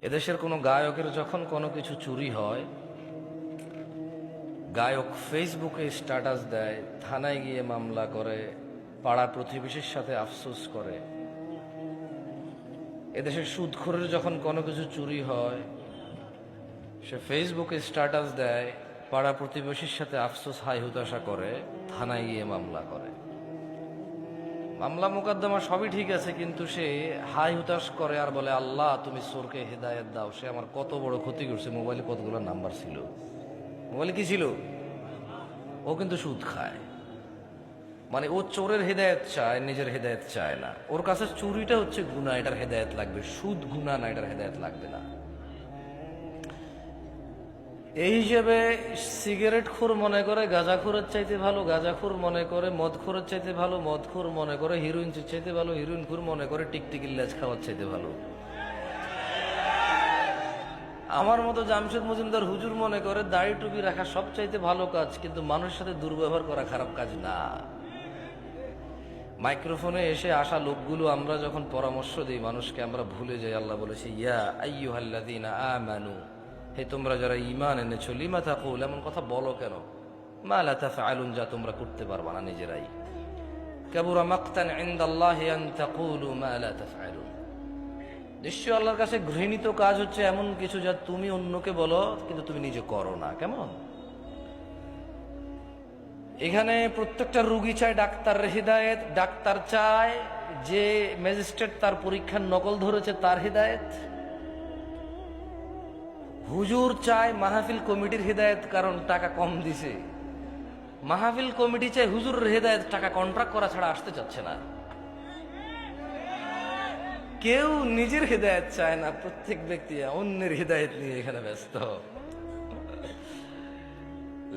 এদেশের কোনো গায়কের যখন কোনো কিছু চুরি হয়, গায়ক ফেসবুকে স্ট্যাটাস দেয়, থানায় গিয়ে মামলা করে, পাড়া প্রতিবেশীর সাথে আফসোস করে। এদেশের সুদখোরের যখন কোনো কিছু চুরি হয়, সে ফেসবুকে স্ট্যাটাস দেয়, পাড়া প্রতিবেশীর সাথে আফসোস হাই হুতাশা করে, থানায় গিয়ে মামলা করে। মামলা মোকদ্দমা সবই ঠিক আছে, কিন্তু সে হাই হুতাশ করে আর বলে, আল্লাহ তুমি চোরকে হেদায়েত দাও, সে আমার কত বড় ক্ষতি করছে। মোবাইলে কতগুলো নাম্বার ছিল, মোবাইলে কি ছিল? ও কিন্তু সুদ খায়। মানে ও চোরের হেদায়েত চায়, নিজের হেদায়েত চায় না। ওর কাছে চুরিটা হচ্ছে গুনাহ, এটার হেদায়েত লাগবে। সুদ গুনাহ না, এটার হেদায়েত লাগবে না। এই হিসেবে সিগারেটখোর মনে করে গাঁজাখোরের চাইতে ভালো, গাঁজাখোর মনে করে মদখোরের চাইতে ভালো, মদখোর মনে করে হিরোইন চাইতে ভালো, হিরোইনখোর মনে করে টিকটিকির লেজ খাওয়ার চাইতে ভালো। আমার মতো জামশেদ মজুমদার হুজুর মনে করে দাড়ি টুপি রাখা সব চাইতে ভালো কাজ, কিন্তু মানুষের সাথে দুর্ব্যবহার করা খারাপ কাজ না। মাইক্রোফোনে এসে আসা লোকগুলো আমরা যখন পরামর্শ দিই মানুষকে, আমরা ভুলে যাই আল্লাহ বলেছে, ইয়া আইয়ুহাল্লাযীনা আমানু, হে তোমরা যারা ঈমান এনেছো, লিমা তাকুল, এমন কথা বলো কেন, মা লা তাফআলুন, যা তোমরা করতে পারবা না নিজেরাই। কাবুরা মাকতান ইনদাল্লাহি আন তাকুলু মা লা তাফআলুন, নিশ্চয় আল্লাহর কাছে ঘৃণিত কাজ হচ্ছে এমন কিছু যা তুমি অন্যকে বলো কিন্তু তুমি নিজে করো না। কেমন? এখানে প্রত্যেকটা রুগী চায় ডাক্তারের হিদায়েত, ডাক্তার চায় যে ম্যাজিস্ট্রেট তার পরীক্ষার নকল ধরেছে তার হিদায়েত, হুজুর চায় মাহফিল কমিটির হিদায়েত কারণ টাকা কম দিছে, মাহফিল কমিটি চায় হুজুরের হিদায়েত, টাকা কন্ট্রাক্ট করা ছাড়া আসতে চাচ্ছে না। কেউ নিজের হিদায়েত চায় না, প্রত্যেক ব্যক্তি অন্যের হিদায়েত নিয়ে এখানে ব্যস্ত।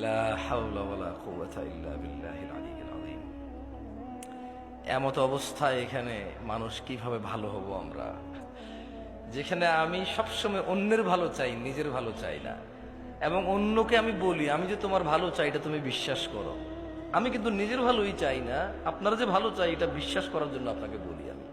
লা হাওলা ওয়ালা কুওয়াতা ইল্লা বিল্লাহিল আলিয়্যিল আযীম। এমত অবস্থায় এখানে মানুষ কিভাবে ভালো হব আমরা, যেখানে আমি সবসময় অন্যের ভালো চাই, নিজের ভালো চাই না। এবং অন্যকে আমি বলি, আমি যে তোমার ভালো চাই এটা তুমি বিশ্বাস করো। আমি কিন্তু নিজের ভালোই চাই না, আপনারা যে ভালো চাই এটা বিশ্বাস করার জন্য আপনাকে বলি আমি।